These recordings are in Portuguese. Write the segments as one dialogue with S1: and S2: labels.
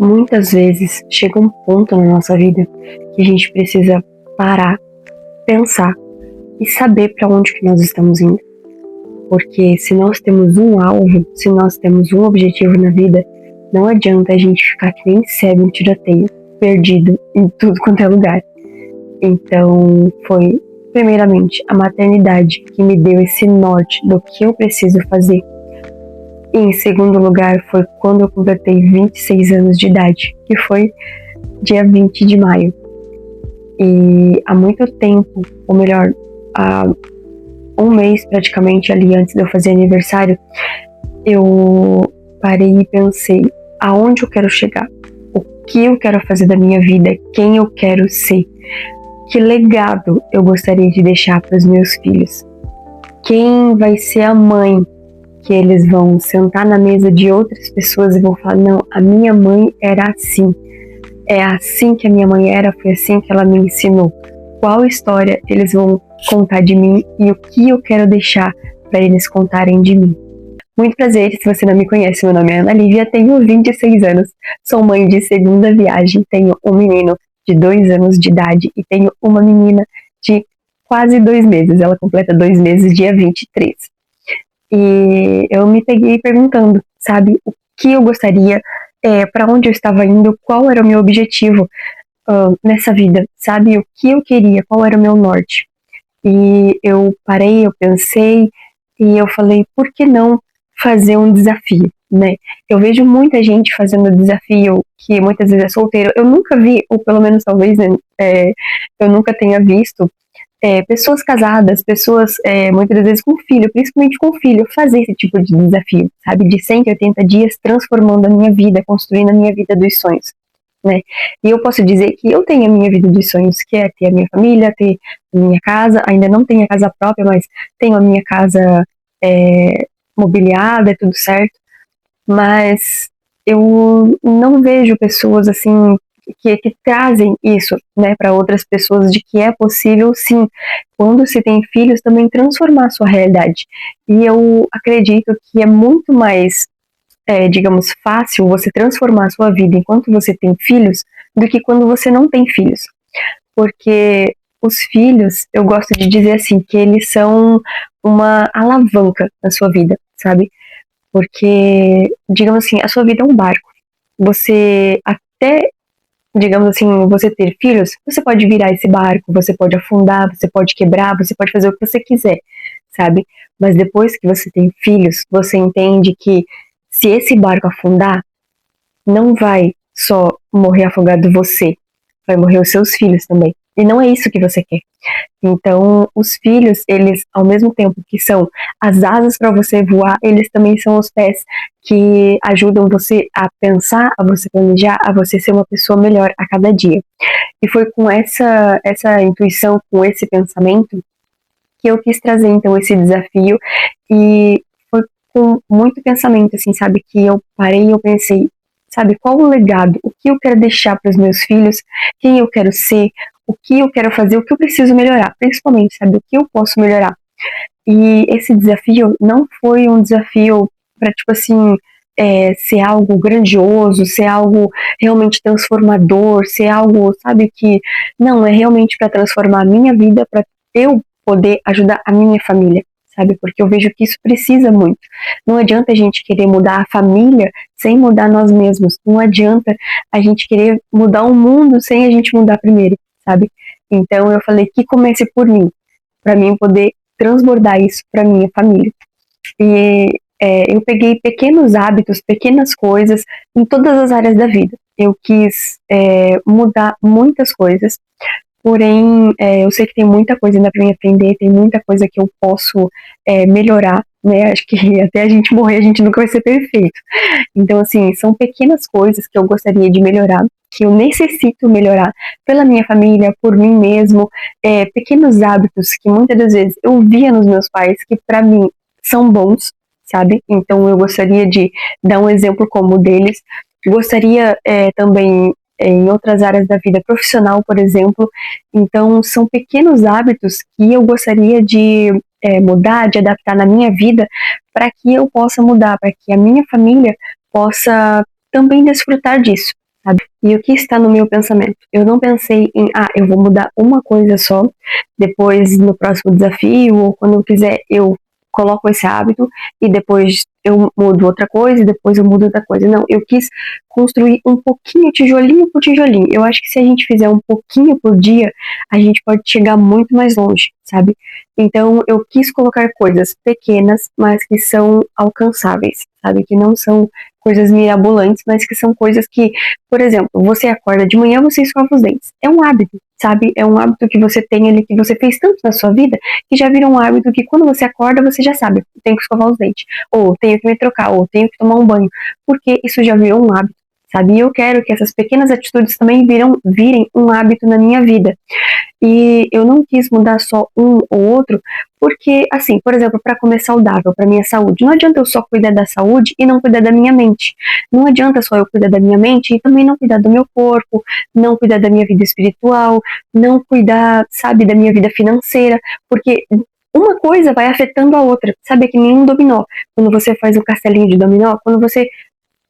S1: Muitas vezes chega um ponto na nossa vida que a gente precisa parar, pensar e saber para onde que nós estamos indo. Porque se nós temos um alvo, se nós temos um objetivo na vida, não adianta a gente ficar que nem cego em tiroteio, perdido em tudo quanto é lugar. Então foi primeiramente a maternidade que me deu esse norte do que eu preciso fazer. E em segundo lugar foi quando eu completei 26 anos de idade, que foi dia 20 de maio. E há muito tempo, ou melhor, há um mês praticamente ali antes de eu fazer aniversário, eu parei e pensei aonde eu quero chegar, o que eu quero fazer da minha vida, quem eu quero ser, que legado eu gostaria de deixar para os meus filhos, quem vai ser a mãe que eles vão sentar na mesa de outras pessoas e vão falar, não, a minha mãe era assim, é assim que a minha mãe era, foi assim que ela me ensinou. Qual história eles vão contar de mim e o que eu quero deixar para eles contarem de mim. Muito prazer, se você não me conhece, meu nome é Ana Lívia, tenho 26 anos, sou mãe de segunda viagem, tenho um menino de 2 anos de idade e tenho uma menina de quase 2 meses, ela completa 2 meses dia 23. E eu me peguei perguntando, sabe, o que eu gostaria, para onde eu estava indo, qual era o meu objetivo nessa vida, sabe, o que eu queria, qual era o meu norte. E eu parei, eu pensei e eu falei, por que não fazer um desafio, né? Eu vejo muita gente fazendo desafio que muitas vezes é solteiro. Eu nunca vi, ou pelo menos talvez eu nunca tenha visto pessoas casadas, pessoas muitas vezes com filho, principalmente com filho, fazer esse tipo de desafio, sabe? De 180 dias transformando a minha vida, construindo a minha vida dos sonhos. Né? E eu posso dizer que eu tenho a minha vida dos sonhos, que é ter a minha família, ter a minha casa, ainda não tenho a casa própria, mas tenho a minha casa mobiliada, é tudo certo, mas eu não vejo pessoas assim que trazem isso, né, para outras pessoas de que é possível sim, quando se tem filhos, também transformar a sua realidade. E eu acredito que é muito mais digamos, fácil você transformar a sua vida enquanto você tem filhos do que quando você não tem filhos. Porque os filhos, eu gosto de dizer assim, que eles são uma alavanca na sua vida, sabe? Porque, digamos assim, a sua vida é um barco. Você até, digamos assim, você ter filhos, você pode virar esse barco, você pode afundar, você pode quebrar, você pode fazer o que você quiser, sabe? Mas depois que você tem filhos, você entende que se esse barco afundar, não vai só morrer afogado você, vai morrer os seus filhos também. E não é isso que você quer. Então, os filhos, eles, ao mesmo tempo que são as asas para você voar, eles também são os pés que ajudam você a pensar, a você planejar, a você ser uma pessoa melhor a cada dia. E foi com essa intuição, com esse pensamento, que eu quis trazer, então, esse desafio. E com muito pensamento, assim, sabe, que eu parei e eu pensei, sabe, qual o legado, o que eu quero deixar para os meus filhos, quem eu quero ser, o que eu quero fazer, o que eu preciso melhorar, principalmente, sabe, o que eu posso melhorar. E esse desafio não foi um desafio para, tipo assim, ser algo grandioso, ser algo realmente transformador, ser algo, sabe, que não, é realmente para transformar a minha vida, para eu poder ajudar a minha família, sabe? Porque eu vejo que isso precisa muito. Não adianta a gente querer mudar a família sem mudar nós mesmos. Não adianta a gente querer mudar o mundo sem a gente mudar primeiro, sabe? Então eu falei que comece por mim, para mim poder transbordar isso para minha família. E eu peguei pequenos hábitos, pequenas coisas em todas as áreas da vida. Eu quis mudar muitas coisas. Porém, eu sei que tem muita coisa ainda para mim aprender, tem muita coisa que eu posso melhorar, né? Acho que até a gente morrer a gente nunca vai ser perfeito. Então, assim, são pequenas coisas que eu gostaria de melhorar, que eu necessito melhorar pela minha família, por mim mesmo, pequenos hábitos que muitas das vezes eu via nos meus pais que para mim são bons, sabe? Então, eu gostaria de dar um exemplo como o deles. Gostaria também em outras áreas da vida profissional, por exemplo. Então, são pequenos hábitos que eu gostaria de mudar, de adaptar na minha vida, para que eu possa mudar, para que a minha família possa também desfrutar disso, sabe? E o que está no meu pensamento? Eu não pensei em, eu vou mudar uma coisa só, depois no próximo desafio, ou quando eu quiser, eu coloco esse hábito e depois eu mudo outra coisa e depois eu mudo outra coisa. Não, eu quis construir um pouquinho, tijolinho por tijolinho. Eu acho que se a gente fizer um pouquinho por dia, a gente pode chegar muito mais longe, sabe? Então eu quis colocar coisas pequenas, mas que são alcançáveis, sabe? Que não são coisas mirabolantes, mas que são coisas que, por exemplo, você acorda de manhã, você escova os dentes. É um hábito, sabe? É um hábito que você tem ali, que você fez tanto na sua vida, que já vira um hábito que quando você acorda, você já sabe, tenho que escovar os dentes, ou tenho que me trocar, ou tenho que tomar um banho, porque isso já virou um hábito, sabe? E eu quero que essas pequenas atitudes também virem um hábito na minha vida. E eu não quis mudar só um ou outro, porque, assim, por exemplo, para comer saudável, para minha saúde, não adianta eu só cuidar da saúde e não cuidar da minha mente. Não adianta só eu cuidar da minha mente e também não cuidar do meu corpo, não cuidar da minha vida espiritual, não cuidar, sabe, da minha vida financeira, porque uma coisa vai afetando a outra, sabe? É que nem um dominó. Quando você faz um castelinho de dominó, quando você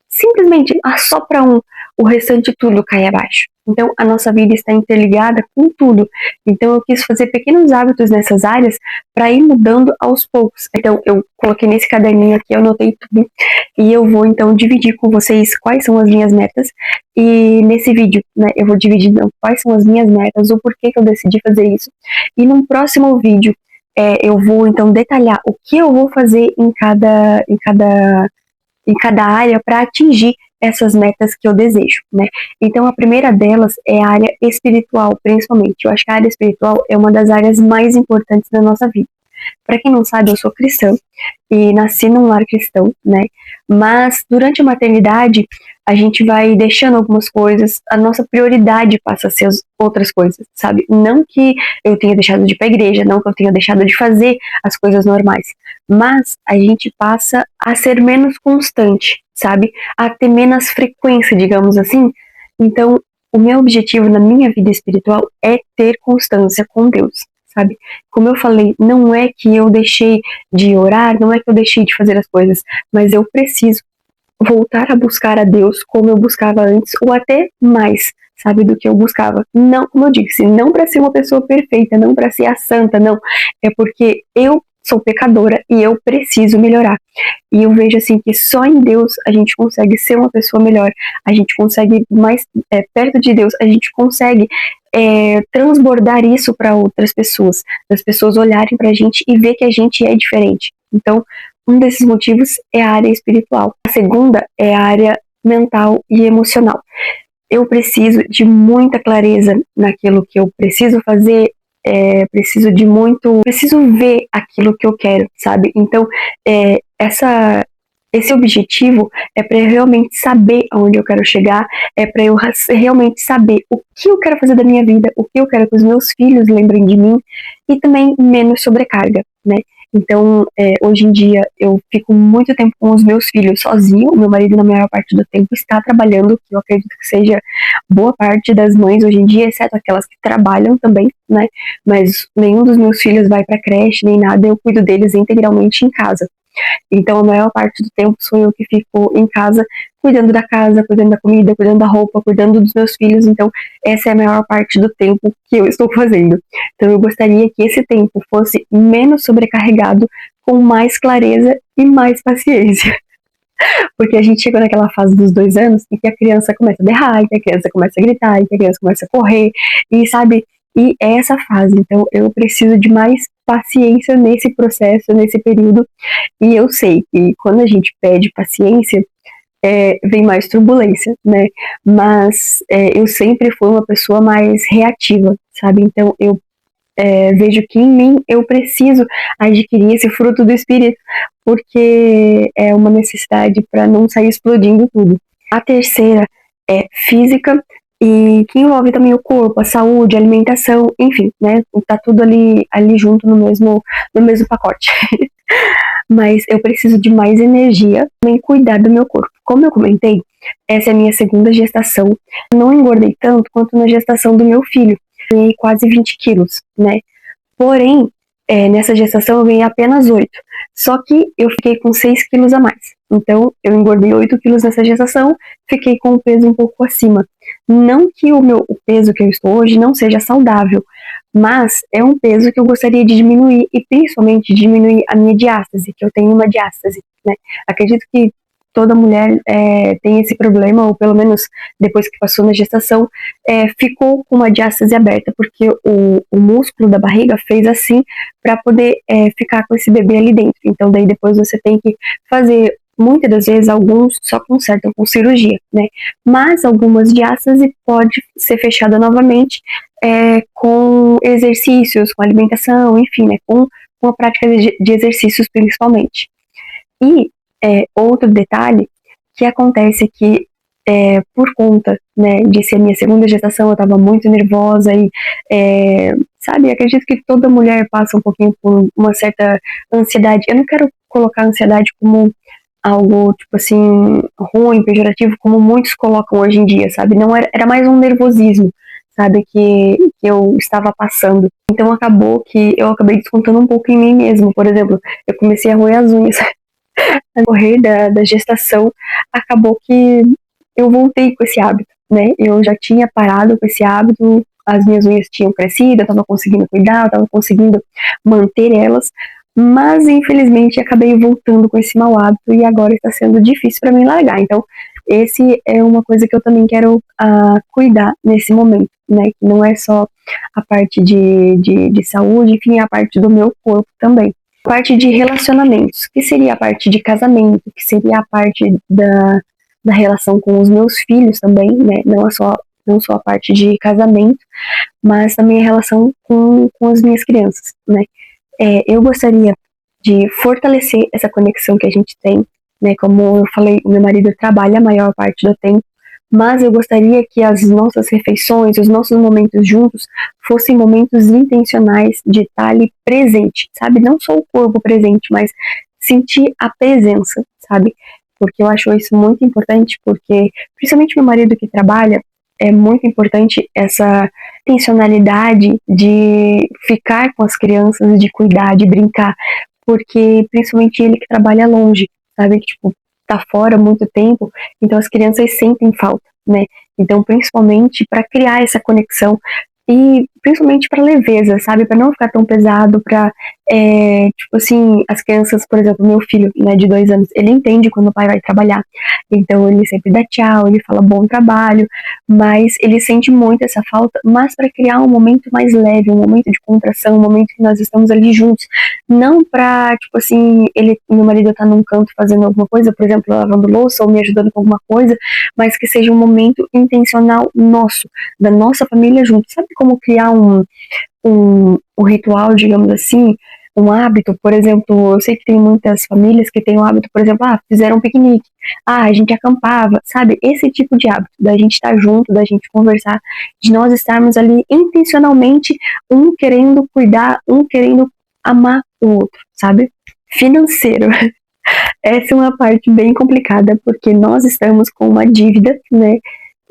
S1: simplesmente assopra um, o restante tudo cai abaixo. Então, a nossa vida está interligada com tudo. Então, eu quis fazer pequenos hábitos nessas áreas para ir mudando aos poucos. Então, eu coloquei nesse caderninho aqui, eu anotei tudo. E eu vou, então, dividir com vocês quais são as minhas metas. E nesse vídeo, né, eu vou dividir então, quais são as minhas metas, o porquê que eu decidi fazer isso. E num próximo vídeo, eu vou, então, detalhar o que eu vou fazer em cada área para atingir essas metas que eu desejo, né? Então a primeira delas é a área espiritual, principalmente. Eu acho que a área espiritual é uma das áreas mais importantes da nossa vida. Para quem não sabe, eu sou cristã e nasci num lar cristão, né? Mas durante a maternidade, a gente vai deixando algumas coisas, a nossa prioridade passa a ser as outras coisas, sabe? Não que eu tenha deixado de ir para a igreja, não que eu tenha deixado de fazer as coisas normais, mas a gente passa a ser menos constante, sabe? A ter menos frequência, digamos assim. Então, o meu objetivo na minha vida espiritual é ter constância com Deus, sabe? Como eu falei, não é que eu deixei de orar, não é que eu deixei de fazer as coisas, mas eu preciso voltar a buscar a Deus como eu buscava antes, ou até mais, sabe, do que eu buscava. Não, como eu disse, não para ser uma pessoa perfeita, não para ser a santa, não. É porque eu sou pecadora e eu preciso melhorar. E eu vejo assim que só em Deus a gente consegue ser uma pessoa melhor, a gente consegue ir mais perto de Deus, a gente consegue transbordar isso para outras pessoas, as pessoas olharem para a gente e ver que a gente é diferente. Então, um desses motivos é a área espiritual. A segunda é a área mental e emocional. Eu preciso de muita clareza naquilo que eu preciso fazer, preciso ver aquilo que eu quero, sabe? Então, esse objetivo é para eu realmente saber aonde eu quero chegar, é para eu realmente saber o que eu quero fazer da minha vida, o que eu quero que os meus filhos lembrem de mim e também menos sobrecarga, né? Então, hoje em dia, eu fico muito tempo com os meus filhos sozinho. Meu marido, na maior parte do tempo, está trabalhando, que eu acredito que seja boa parte das mães hoje em dia, exceto aquelas que trabalham também, né? Mas nenhum dos meus filhos vai para creche, nem nada, eu cuido deles integralmente em casa. Então, a maior parte do tempo sou eu que fico em casa, cuidando da casa, cuidando da comida, cuidando da roupa, cuidando dos meus filhos. Então, essa é a maior parte do tempo que eu estou fazendo. Então, eu gostaria que esse tempo fosse menos sobrecarregado, com mais clareza e mais paciência. Porque a gente chegou naquela fase dos 2 anos em que a criança começa a berrar, e que a criança começa a gritar, e que a criança começa a correr, e sabe? E é essa fase. Então, eu preciso de mais paciência nesse processo, nesse período. E eu sei que quando a gente pede paciência, vem mais turbulência, né? Mas eu sempre fui uma pessoa mais reativa, sabe? Então, eu vejo que em mim eu preciso adquirir esse fruto do Espírito, porque é uma necessidade para não sair explodindo tudo. A terceira é física, e que envolve também o corpo, a saúde, a alimentação, enfim, né? Tá tudo ali junto no mesmo pacote. Mas eu preciso de mais energia em cuidar do meu corpo. Como eu comentei, essa é a minha segunda gestação. Não engordei tanto quanto na gestação do meu filho. Ganhei quase 20 quilos, né? Porém, nessa gestação eu ganhei apenas 8. Só que eu fiquei com 6 quilos a mais. Então, eu engordei 8 quilos nessa gestação, fiquei com o peso um pouco acima. Não que o peso que eu estou hoje não seja saudável, mas é um peso que eu gostaria de diminuir e principalmente diminuir a minha diástase, que eu tenho uma diástase, né? Acredito que toda mulher tem esse problema, ou pelo menos depois que passou na gestação, ficou com uma diástase aberta, porque o músculo da barriga fez assim para poder ficar com esse bebê ali dentro. Então daí depois você tem que fazer, muitas das vezes alguns só consertam com cirurgia, né? Mas algumas diástase pode ser fechada novamente com exercícios, com alimentação, enfim, né? Com a prática de exercícios principalmente. E outro detalhe que acontece que por conta, né, de ser minha segunda gestação, eu estava muito nervosa e, sabe, acredito que toda mulher passa um pouquinho por uma certa ansiedade. Eu não quero colocar a ansiedade como algo, tipo assim, ruim, pejorativo, como muitos colocam hoje em dia, sabe? Não era mais um nervosismo, sabe, que eu estava passando. Então acabou que eu acabei descontando um pouco em mim mesmo. Por exemplo, eu comecei a roer as unhas. No correr da gestação, acabou que eu voltei com esse hábito, né? Eu já tinha parado com esse hábito, as minhas unhas tinham crescido, eu estava conseguindo cuidar, eu estava conseguindo manter elas, mas infelizmente acabei voltando com esse mau hábito e agora está sendo difícil para mim largar. Então, esse é uma coisa que eu também quero cuidar nesse momento, né? Que não é só a parte de saúde, enfim, é a parte do meu corpo também. Parte de relacionamentos, que seria a parte de casamento, que seria a parte da relação com os meus filhos também, né? Não só a parte de casamento, mas também a relação com as minhas crianças, né? Eu gostaria de fortalecer essa conexão que a gente tem, né? Como eu falei, o meu marido trabalha a maior parte do tempo, mas eu gostaria que as nossas refeições, os nossos momentos juntos, fossem momentos intencionais de estar ali presente, sabe? Não só o corpo presente, mas sentir a presença, sabe? Porque eu acho isso muito importante, porque principalmente meu marido que trabalha, é muito importante essa intencionalidade de ficar com as crianças, de cuidar, de brincar, porque principalmente ele que trabalha longe, sabe? Tipo, tá fora há muito tempo, então as crianças sentem falta, né? Então, principalmente para criar essa conexão e principalmente para leveza, sabe? Para não ficar tão pesado, para tipo assim, as crianças, por exemplo, meu filho, né, de 2 anos, ele entende quando o pai vai trabalhar, então ele sempre dá tchau, ele fala bom trabalho, mas ele sente muito essa falta, mas para criar um momento mais leve, um momento de contração, um momento que nós estamos ali juntos, não pra, tipo assim, meu marido tá num canto fazendo alguma coisa, por exemplo, lavando louça ou me ajudando com alguma coisa, mas que seja um momento intencional nosso, da nossa família junto. Sabe como criar um ritual, digamos assim, um hábito? Por exemplo, eu sei que tem muitas famílias que têm o hábito, por exemplo, fizeram um piquenique, a gente acampava, sabe? Esse tipo de hábito, da gente estar junto, da gente conversar, de nós estarmos ali intencionalmente, um querendo cuidar, um querendo amar o outro, sabe? Financeiro. Essa é uma parte bem complicada, porque nós estamos com uma dívida, né?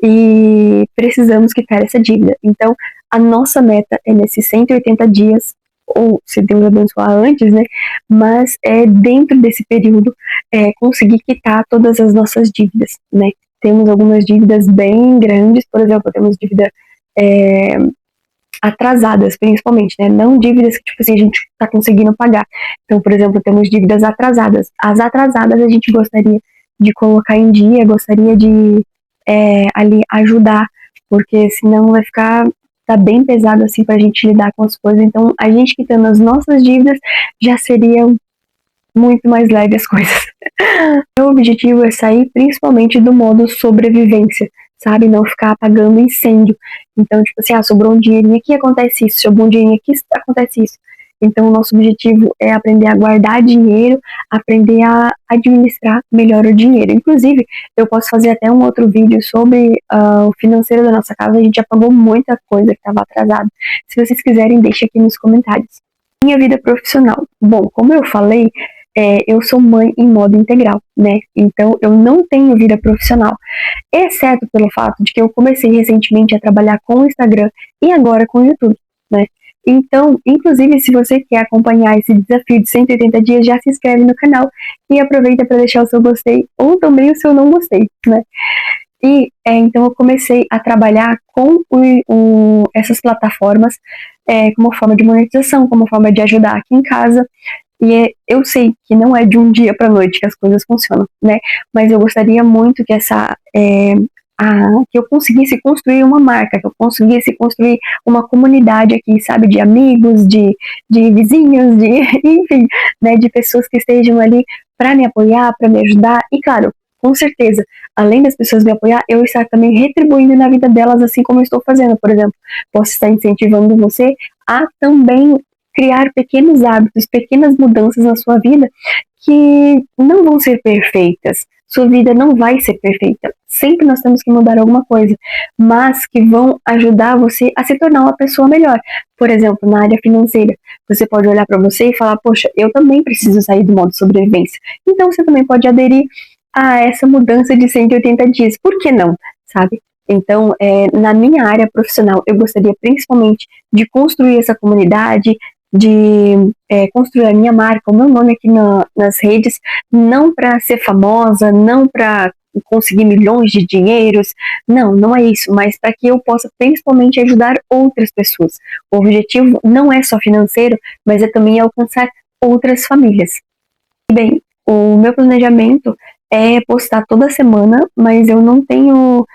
S1: E precisamos quitar essa dívida. Então, a nossa meta é nesses 180 dias, ou se Deus abençoar antes, né? Mas dentro desse período conseguir quitar todas as nossas dívidas, né? Temos algumas dívidas bem grandes, por exemplo, temos dívida atrasadas, principalmente, né? Não dívidas que, tipo assim, a gente tá conseguindo pagar. Então, por exemplo, temos dívidas atrasadas. As atrasadas a gente gostaria de colocar em dia, gostaria de ali ajudar, porque senão vai ficar tá bem pesado assim pra gente lidar com as coisas. Então, a gente quitando as nossas dívidas já seria muito mais leve as coisas. Meu objetivo é sair principalmente do modo sobrevivência, sabe? Não ficar apagando incêndio. Então, tipo assim, sobrou um dinheirinho aqui, acontece isso. Sobrou um dinheirinho aqui, acontece isso. Então, o nosso objetivo é aprender a guardar dinheiro, aprender a administrar melhor o dinheiro. Inclusive, eu posso fazer até um outro vídeo sobre o financeiro da nossa casa. A gente já pagou muita coisa que estava atrasada. Se vocês quiserem, deixe aqui nos comentários. Minha vida profissional. Bom, como eu falei, eu sou mãe em modo integral, né? Então, eu não tenho vida profissional, exceto pelo fato de que eu comecei recentemente a trabalhar com o Instagram e agora com o YouTube, né? Então, inclusive, se você quer acompanhar esse desafio de 180 dias, já se inscreve no canal e aproveita para deixar o seu gostei ou também o seu não gostei, né? E então eu comecei a trabalhar com essas plataformas como forma de monetização, como forma de ajudar aqui em casa. E eu sei que não é de um dia para noite que as coisas funcionam, né? Mas eu gostaria muito que que eu conseguisse construir uma marca, que eu conseguisse construir uma comunidade aqui, sabe, de amigos, de vizinhos, de enfim, né, de pessoas que estejam ali para me apoiar, para me ajudar. E claro, com certeza, além das pessoas me apoiar, eu estar também retribuindo na vida delas, assim como eu estou fazendo. Por exemplo, posso estar incentivando você a também criar pequenos hábitos, pequenas mudanças na sua vida que não vão ser perfeitas. Sua vida não vai ser perfeita. Sempre nós temos que mudar alguma coisa, mas que vão ajudar você a se tornar uma pessoa melhor. Por exemplo, na área financeira, você pode olhar para você e falar: poxa, eu também preciso sair do modo sobrevivência. Então você também pode aderir a essa mudança de 180 dias. Por que não? Sabe? Então, na minha área profissional, eu gostaria principalmente de construir essa comunidade, de construir a minha marca, o meu nome aqui nas redes, não para ser famosa, não para conseguir milhões de dinheiros, não é isso, mas para que eu possa principalmente ajudar outras pessoas. O objetivo não é só financeiro, mas é também alcançar outras famílias. Bem, o meu planejamento é postar toda semana, mas eu não tenho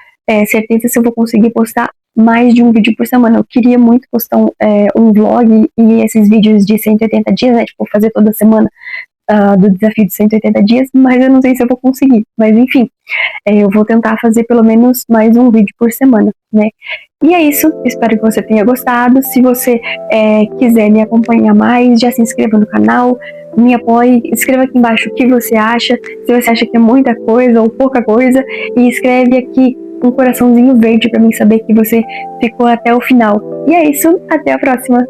S1: certeza se eu vou conseguir postar mais de um vídeo por semana. Eu queria muito postar um vlog e esses vídeos de 180 dias, né, tipo, fazer toda semana do desafio de 180 dias, mas eu não sei se eu vou conseguir. Mas enfim, eu vou tentar fazer pelo menos mais um vídeo por semana, né? E é isso, espero que você tenha gostado. Se você quiser me acompanhar mais, já se inscreva no canal, me apoie, escreva aqui embaixo o que você acha, se você acha que é muita coisa ou pouca coisa, e escreve aqui um coraçãozinho verde para mim saber que você ficou até o final. E é isso, até a próxima!